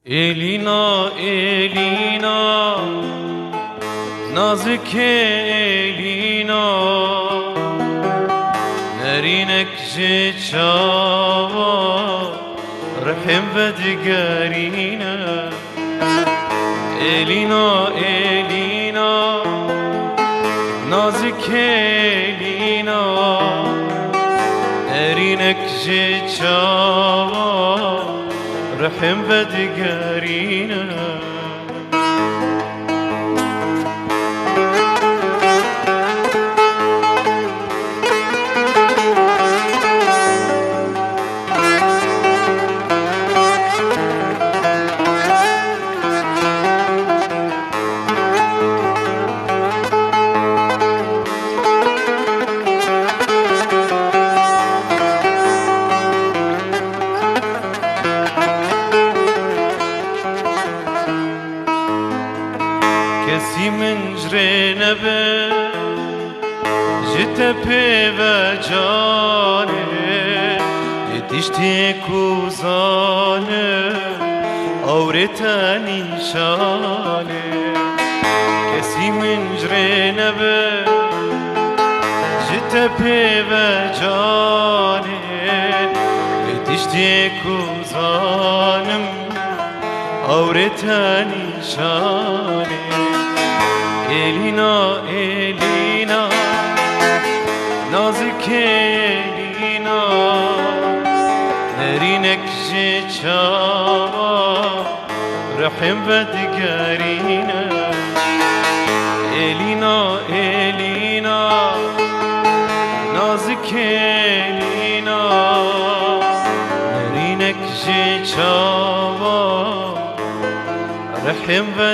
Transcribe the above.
Elina, Elina, nazik Elina, nerinek je çava, rahim vedgarina. Elina, Elina, nazik Elina, nerinek je çava, رحم بدقارينا. کسی من جره نبه جت پی و جانه یتیشتی کوزانه آورتا نیشانه کسی من جره نبه جت پی و جانه یتیشتی کوزانم آورتا نیشانه. Elina, Elina, nazik Elina, nerinek je çava, rahim vedgarina. Elina, Elina, nazik Elina, nerinek je çava, rahim vedgarina.